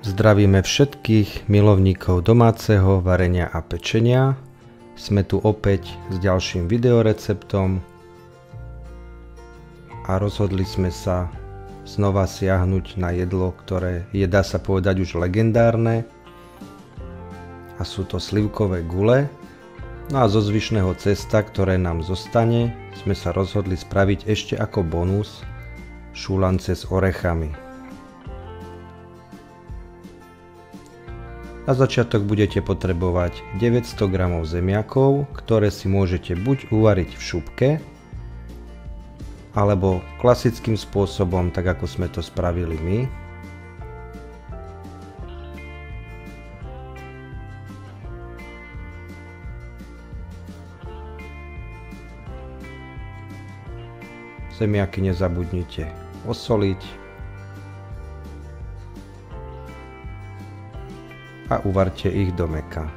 Zdravíme všetkých milovníkov domáceho varenia a pečenia. Sme tu opäť s ďalším videoreceptom a rozhodli sme sa znova siahnuť na jedlo, ktoré je, dá sa povedať, už legendárne, a sú to slivkové gule. No a zo zvyšného cesta, ktoré nám zostane, sme sa rozhodli spraviť ešte ako bonus šúlance s orechami. Na začiatok budete potrebovať 900 g zemiakov, ktoré si môžete buď uvariť v šupke, alebo klasickým spôsobom, tak ako sme to spravili my. Zemiaky nezabudnite osoliť a uvarte ich do mäka.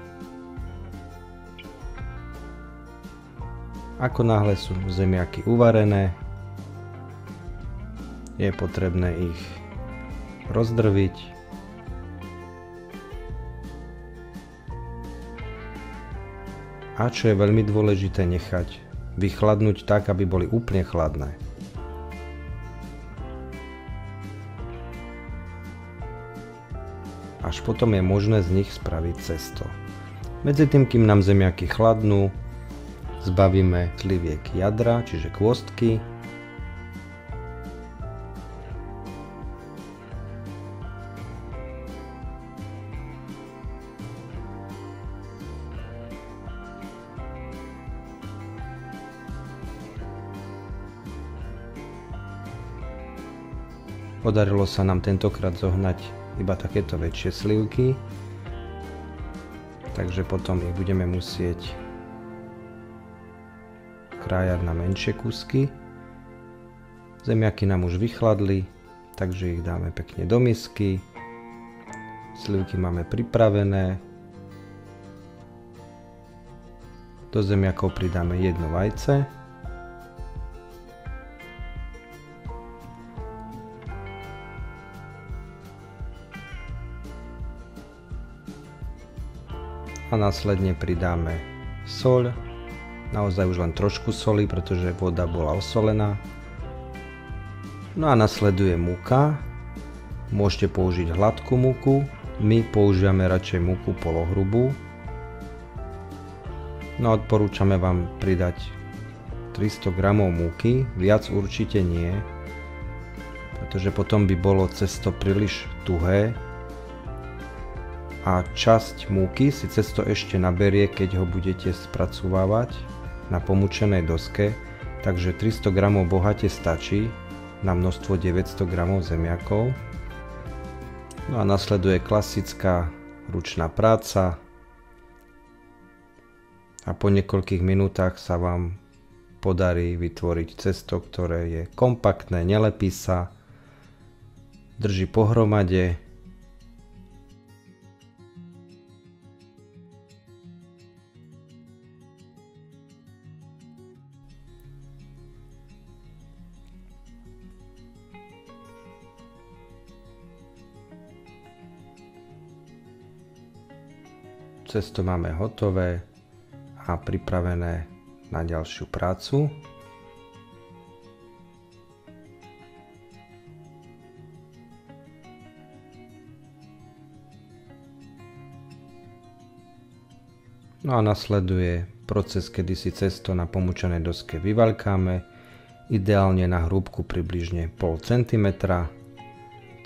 Ako náhle sú zemiaky uvarené, je potrebné ich rozdrviť a čo je veľmi dôležité, nechať vychladnúť tak, aby boli úplne chladné. Až potom je možné z nich spraviť cesto. Medzi tým, kým nám zemiaky chladnú, zbavíme sliviek jadra, čiže kôstky. Podarilo sa nám tentokrát zohnať iba takéto väčšie slivky, takže potom ich budeme musieť krájať na menšie kúsky. Zemiaky nám už vychladli, takže ich dáme pekne do misky. Slivky máme pripravené. Do zemiakov pridáme jedno vajce. A následne pridáme soľ, naozaj už len trošku soli, pretože voda bola osolená. No a nasleduje múka, môžete použiť hladkú múku, my používame radšej múku polohrubú. No a odporúčame vám pridať 300 g múky, viac určite nie, pretože potom by bolo cesto príliš tuhé a časť múky si cesto ešte naberie, keď ho budete spracovávať na pomúčenej doske, takže 300 g bohate stačí na množstvo 900 g zemiakov. No a nasleduje klasická ručná práca a po niekoľkých minútach sa vám podarí vytvoriť cesto, ktoré je kompaktné, nelepí sa, drží pohromade. Cesto máme hotové a pripravené na ďalšiu prácu. No a nasleduje proces, kedy si cesto na pomúčanej doske vyvaľkáme, ideálne na hrúbku približne 0,5 cm,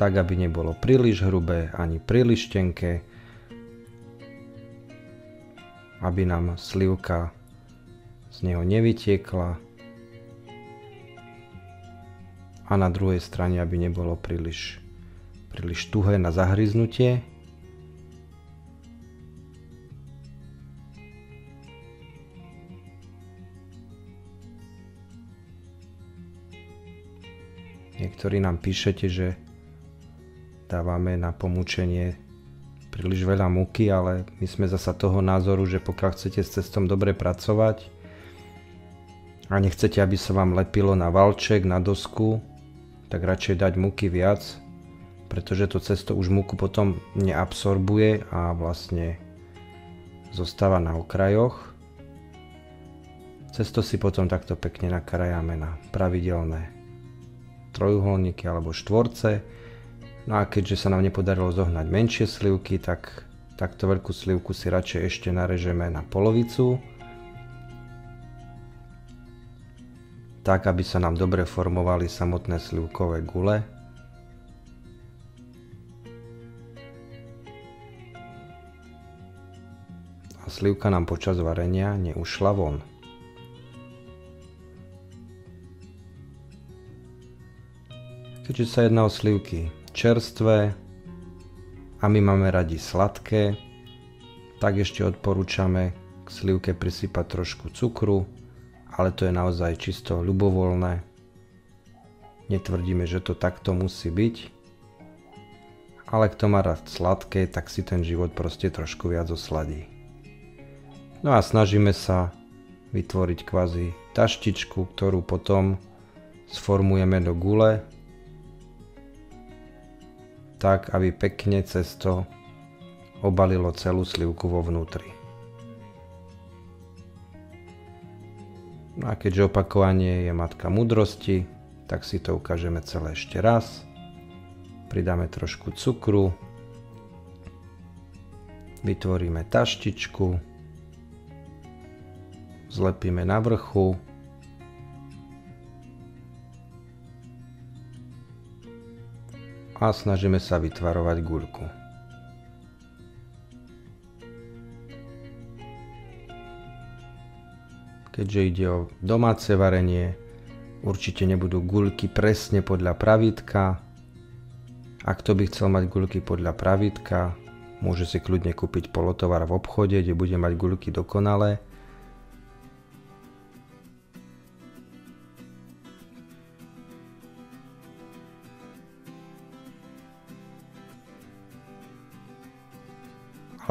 tak aby nebolo príliš hrubé ani príliš tenké, aby nám slivka z neho nevytiekla a na druhej strane, aby nebolo príliš tuhé na zahryznutie. Niektorí nám píšete, že dávame na pomúčenie príliš veľa múky, ale my sme zasa toho názoru, že pokiaľ chcete s cestom dobre pracovať a nechcete, aby sa vám lepilo na valček, na dosku, tak radšej dať múky viac, pretože to cesto už múku potom neabsorbuje a vlastne zostáva na okrajoch. Cesto si potom takto pekne nakrájame na pravidelné trojuholníky alebo štvorce. No a keďže sa nám nepodarilo zohnať menšie slivky, tak takto veľkú slivku si radšej ešte narežeme na polovicu, tak aby sa nám dobre formovali samotné slivkové gule. A slivka nám počas varenia neušla von. Keďže sa jedná o slivky čerstvé a my máme radi sladké, tak ešte odporúčame k slivke prisypať trošku cukru, ale to je naozaj čisto ľubovoľné. Netvrdíme, že to takto musí byť, ale kto má rád sladké, tak si ten život proste trošku viac osladí. No a snažíme sa vytvoriť kvázi taštičku, ktorú potom sformujeme do gule, tak aby pekne cesto obalilo celú slivku vo vnútri. No a keďže opakovanie je matka múdrosti, tak si to ukážeme celé ešte raz. Pridáme trošku cukru, vytvoríme taštičku, zlepíme na vrchu, a snažíme sa vytvarovať guľku. Keďže ide o domáce varenie, určite nebudú guľky presne podľa pravítka. A kto by chcel mať guľky podľa pravítka, môže si kľudne kúpiť polotovar v obchode, kde bude mať guľky dokonalé.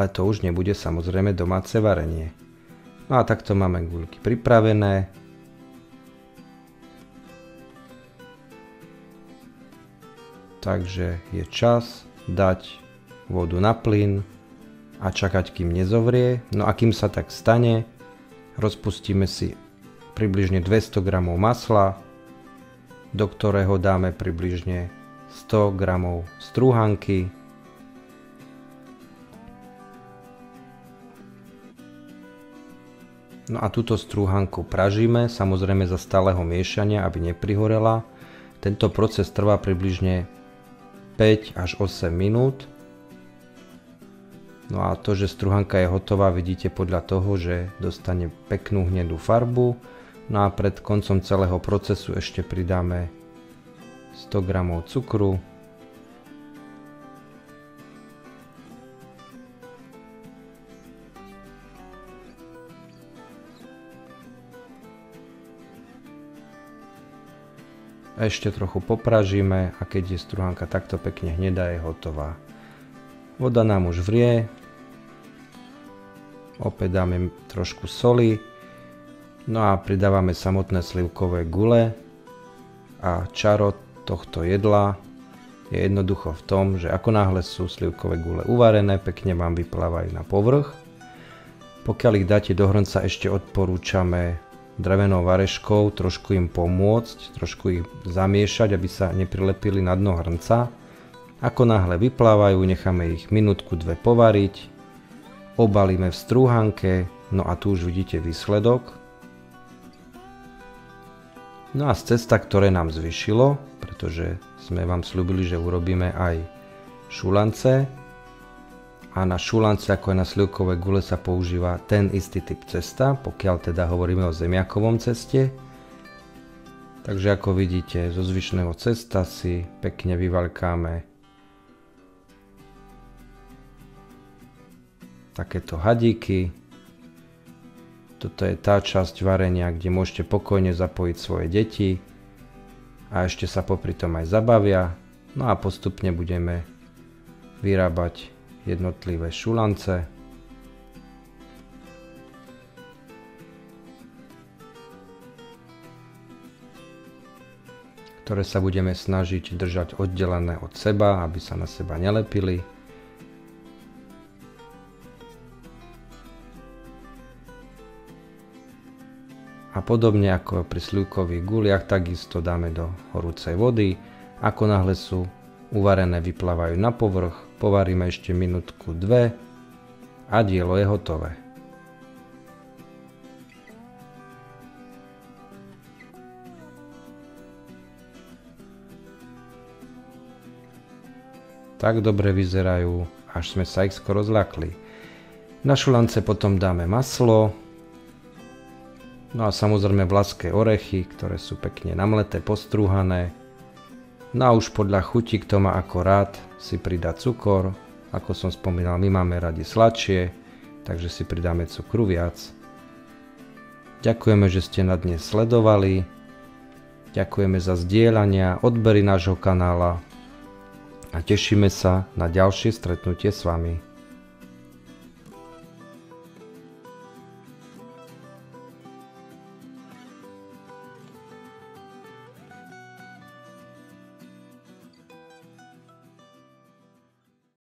Ale to už nebude samozrejme domáce varenie. No a takto máme guľky pripravené. Takže je čas dať vodu na plyn a čakať, kým nezovrie. No a kým sa tak stane, rozpustíme si približne 200 g masla, do ktorého dáme približne 100 g strúhanky, no a túto strúhanku pražíme, samozrejme za stáleho miešania, aby neprihorela. Tento proces trvá približne 5 až 8 minút. No a to, že strúhanka je hotová, vidíte podľa toho, že dostane peknú hnedú farbu. No a pred koncom celého procesu ešte pridáme 100 g cukru, ešte trochu popražíme a keď je strúhanka takto pekne hnedá, je hotová. Voda nám už vrie, opäť dáme trošku soli, no a pridávame samotné slivkové gule a čaro tohto jedla je jednoducho v tom, že ako náhle sú slivkové gule uvarené, pekne vám vyplávajú na povrch. Pokiaľ ich dáte do hrnca, ešte odporúčame drevenou vareškou trošku im pomôcť, trošku ich zamiešať, aby sa neprilepili na dno hrnca. Ako náhle vyplávajú, necháme ich minútku, dve povariť, obalíme v strúhanke, no a tu už vidíte výsledok. No a z cesta, ktoré nám zvyšilo, pretože sme vám slúbili, že urobíme aj šulance, a na šulance ako aj na slivkové gule sa používa ten istý typ cesta, pokiaľ teda hovoríme o zemiakovom ceste. Takže ako vidíte, zo zvyšného cesta si pekne vyvaľkáme takéto hadíky. Toto je tá časť varenia, kde môžete pokojne zapojiť svoje deti a ešte sa popri tom aj zabavia. No a postupne budeme vyrábať jednotlivé šulance. ktoré sa budeme snažiť držať oddelené od seba, aby sa na seba nelepili. A podobne ako pri slivkových guliach, takisto dáme do horúcej vody. Ako náhle sú uvarené, vyplávajú na povrch, povaríme ešte minútku, dve a dielo je hotové. Tak dobre vyzerajú, až sme sa ich skoro zľakli. Na šulance potom dáme maslo, no a samozrejme vlašské orechy, ktoré sú pekne namleté, postrúhané. No a už podľa chuti, kto má ako rád, si pridá cukor. Ako som spomínal, my máme radi sladšie, takže si pridáme cukru viac. Ďakujeme, že ste na dnes sledovali. Ďakujeme za zdieľania, odbery nášho kanála a tešíme sa na ďalšie stretnutie s vami.